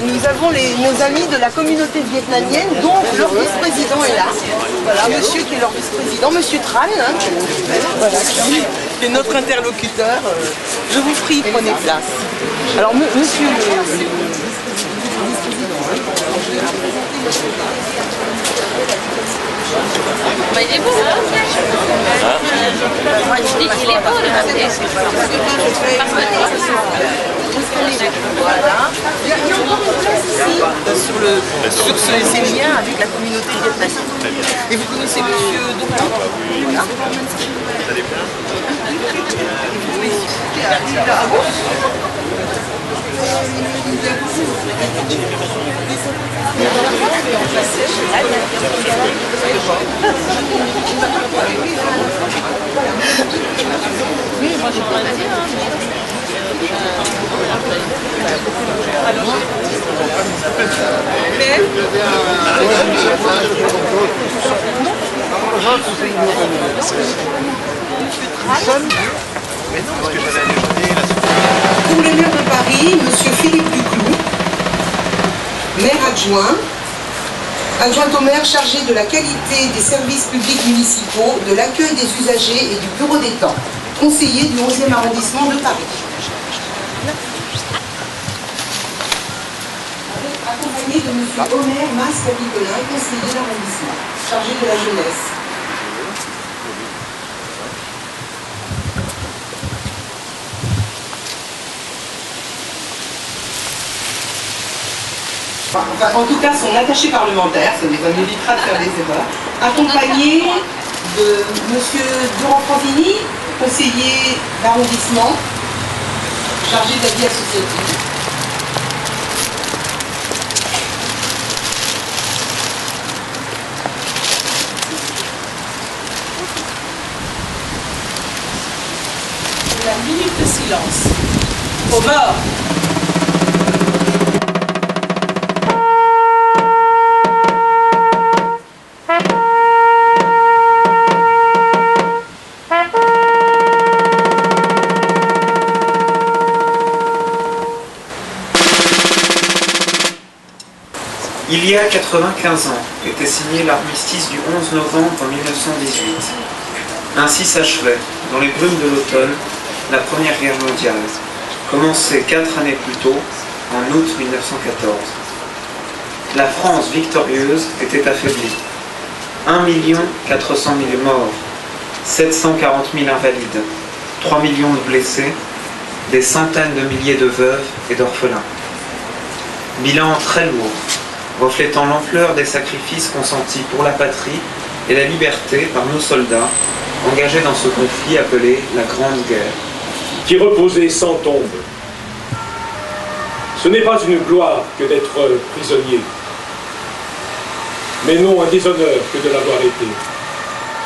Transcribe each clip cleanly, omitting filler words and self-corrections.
Nous avons nos amis de la communauté vietnamienne, dont leur vice-président est là. Voilà, monsieur qui est leur vice-président, monsieur Tran, hein, voilà, qui est notre interlocuteur. Je vous prie, prenez place. Alors, monsieur le vice-président, bah, il est beau, hein. Moi, je dis qu'il est beau, le matin. Voilà. Il y a encore une place ici, sur ces liens avec la communauté vietnamienne. Et vous connaissez monsieur Docteur? Voilà. Vous pouvez expliquer à gauche. Oui, moi j'ai pas dit, hein. Pour le maire de Paris, monsieur Philippe Duclou, maire adjoint au maire chargé de la qualité des services publics municipaux, de l'accueil des usagers et du bureau des temps, conseiller du 11e arrondissement de Paris. Accompagné de monsieur Omer Mas-Capitolin, conseiller d'arrondissement, chargé de la jeunesse. Enfin, en tout cas, son attaché parlementaire, ça nous évitera de faire des erreurs, accompagné de M. Durand-Franzini, conseiller d'arrondissement, chargé de la vie associative. La minute de silence. Aux morts. Il y a 95 ans était signé l'armistice du 11 novembre 1918. Ainsi s'achevait, dans les brumes de l'automne, la Première Guerre mondiale, commencée 4 années plus tôt, en août 1914. La France victorieuse était affaiblie. 1 400 000 morts, 740 000 invalides, 3 millions de blessés, des centaines de milliers de veuves et d'orphelins. Bilan très lourd, reflétant l'ampleur des sacrifices consentis pour la patrie et la liberté par nos soldats engagés dans ce conflit appelé la Grande Guerre. Qui reposait sans tombe. Ce n'est pas une gloire que d'être prisonnier, mais non un déshonneur que de l'avoir été.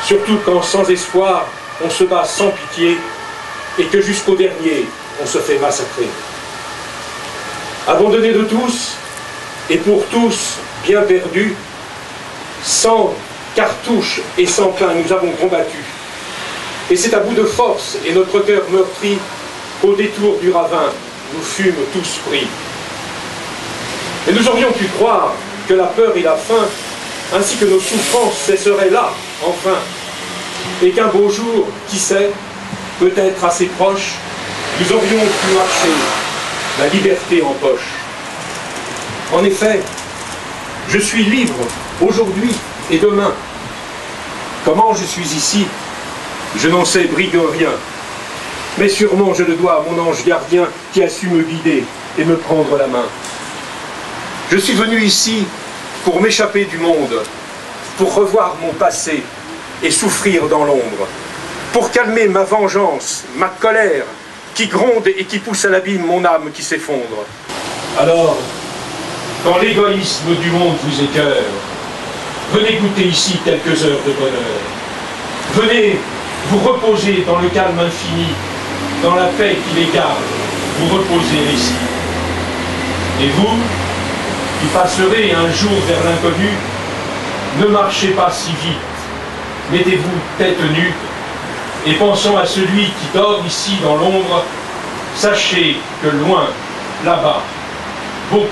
Surtout quand, sans espoir, on se bat sans pitié et que jusqu'au dernier, on se fait massacrer. Abandonné de tous, et pour tous bien perdus, sans cartouches et sans pain, nous avons combattu. Et c'est à bout de force et notre cœur meurtri qu'au détour du ravin, nous fûmes tous pris. Et nous aurions pu croire que la peur et la faim, ainsi que nos souffrances, cesseraient là, enfin, et qu'un beau jour, qui sait, peut-être assez proche, nous aurions pu marcher, la liberté en poche. En effet, je suis libre aujourd'hui et demain. Comment je suis ici, je n'en sais brigue rien. Mais sûrement je le dois à mon ange gardien qui a su me guider et me prendre la main. Je suis venu ici pour m'échapper du monde, pour revoir mon passé et souffrir dans l'ombre, pour calmer ma vengeance, ma colère, qui gronde et qui pousse à l'abîme mon âme qui s'effondre. Alors, quand l'égoïsme du monde vous écœure, venez goûter ici quelques heures de bonheur. Venez vous reposer dans le calme infini, dans la paix qui les garde, vous reposez ici. Et vous, qui passerez un jour vers l'inconnu, ne marchez pas si vite, mettez-vous tête nue, et pensant à celui qui dort ici dans l'ombre, sachez que loin, là-bas, beaucoup,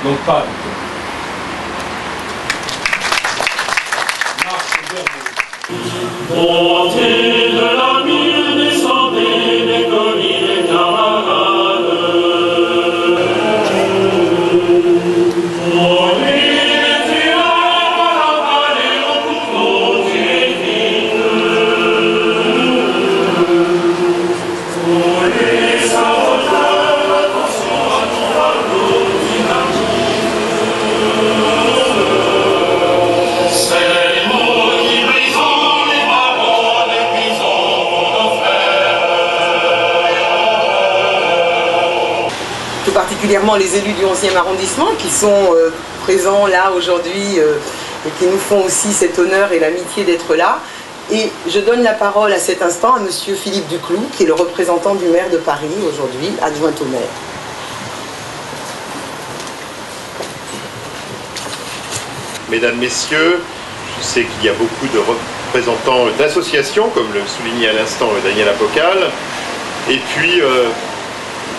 n'ont pas de cœur. Montez de la mine, descendez des collines, camarades. Montez les tueurs à la vallée, au couteau d'épine. Montez les saboteurs, attention à ton fardeau dynamique. C'est les mots qui brisent. Tout particulièrement les élus du 11e arrondissement qui sont présents là aujourd'hui et qui nous font aussi cet honneur et l'amitié d'être là. Et je donne la parole à cet instant à monsieur Philippe Duclou, qui est le représentant du maire de Paris aujourd'hui, adjoint au maire. Mesdames, Messieurs, je sais qu'il y a beaucoup de représentants d'associations, comme le soulignait à l'instant Daniel Apocal, et puis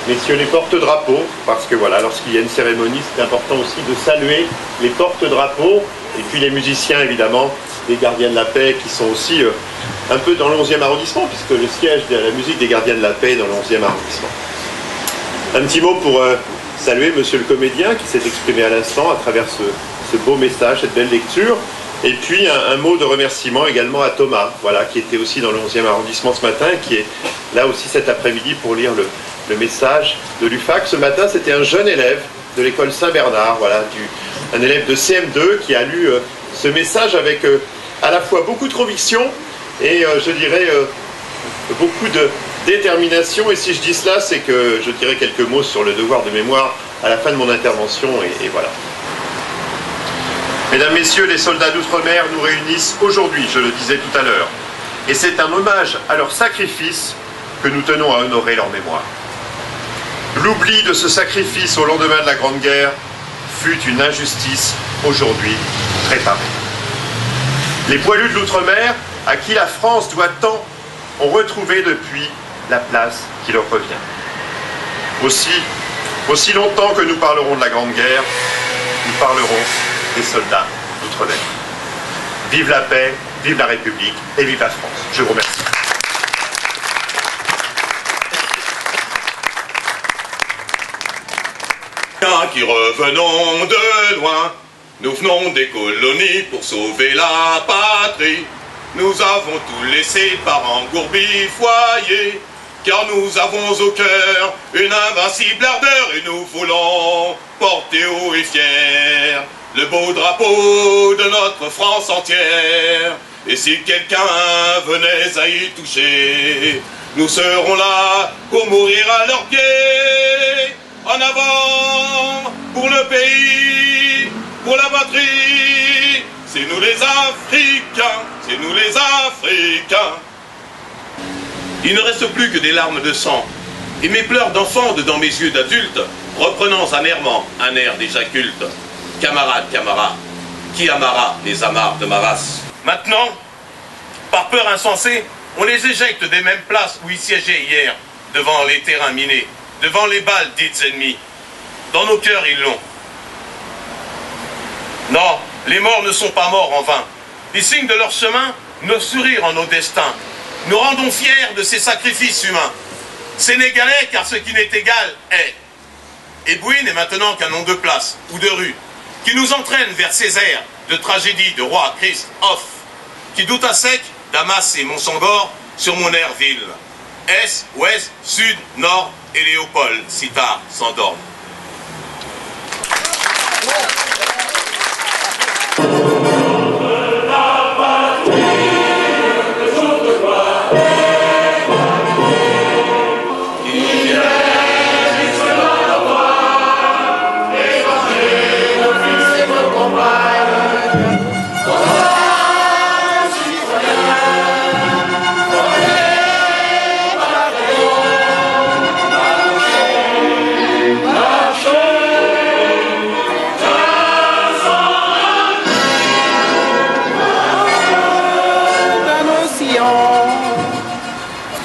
messieurs les porte-drapeaux, parce que voilà, lorsqu'il y a une cérémonie, c'est important aussi de saluer les porte-drapeaux, et puis les musiciens évidemment, les gardiens de la paix, qui sont aussi un peu dans le 11e arrondissement, puisque le siège de la musique des gardiens de la paix est dans le 11e arrondissement. Un petit mot pour saluer monsieur le comédien, qui s'est exprimé à l'instant à travers ce beau message, cette belle lecture. Et puis un mot de remerciement également à Thomas, voilà, qui était aussi dans le 11e arrondissement ce matin, qui est là aussi cet après-midi pour lire le message de l'UFAC. Ce matin, c'était un jeune élève de l'école Saint-Bernard, voilà, un élève de CM2 qui a lu ce message avec à la fois beaucoup de conviction et je dirais beaucoup de détermination. Et si je dis cela, c'est que je dirais quelques mots sur le devoir de mémoire à la fin de mon intervention, et voilà. Mesdames, Messieurs, les soldats d'outre-mer nous réunissent aujourd'hui, je le disais tout à l'heure. Et c'est un hommage à leur sacrifice que nous tenons à honorer leur mémoire. L'oubli de ce sacrifice au lendemain de la Grande Guerre fut une injustice aujourd'hui réparée. Les poilus de l'outre-mer, à qui la France doit tant, ont retrouvé depuis la place qui leur revient. Aussi longtemps que nous parlerons de la Grande Guerre, nous parlerons des soldats d'outre-mer. Vive la paix, vive la République et vive la France. Je vous remercie. Qui revenons de loin, nous venons des colonies pour sauver la patrie. Nous avons tout laissé par engourbifoyer, car nous avons au cœur une invincible ardeur et nous voulons porter haut et fier le beau drapeau de notre France entière. Et si quelqu'un venait à y toucher, nous serons là pour mourir à leurs pieds. En avant, pour le pays, pour la patrie, c'est nous les Africains, c'est nous les Africains. Il ne reste plus que des larmes de sang, et mes pleurs d'enfant dedans mes yeux d'adulte, reprenant amèrement un air déjà culte. Camarades, camarades, qui amara les amarres de ma race? Maintenant, par peur insensée, on les éjecte des mêmes places où ils siégeaient hier, devant les terrains minés, devant les balles dites ennemies. Dans nos cœurs, ils l'ont. Non, les morts ne sont pas morts en vain. Les signes de leur chemin, nos sourires en nos destins. Nous rendons fiers de ces sacrifices humains. Sénégalais, car ce qui n'est égal est. Et Bouine est maintenant qu'un nom de place ou de rue, qui nous entraîne vers ces airs de tragédie de roi Christ off, qui doute à sec Damas et Montsangor sur mon air ville. Est, ouest, sud, nord, et Léopold, si tard, s'endorme.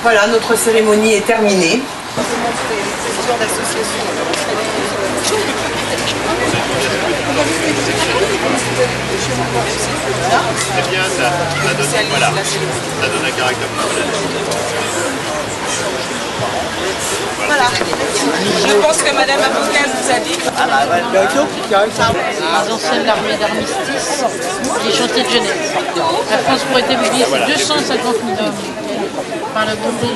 Voilà, notre cérémonie est terminée. C'est bien, ça donne, voilà, ça donne un caractère personnel. Voilà. Je pense que Madame Avocate vous a dit. Les anciens de l'armée d'armistice, les chantiers de Genève. La France pourrait être mobilisée 250 000 hommes par le groupe de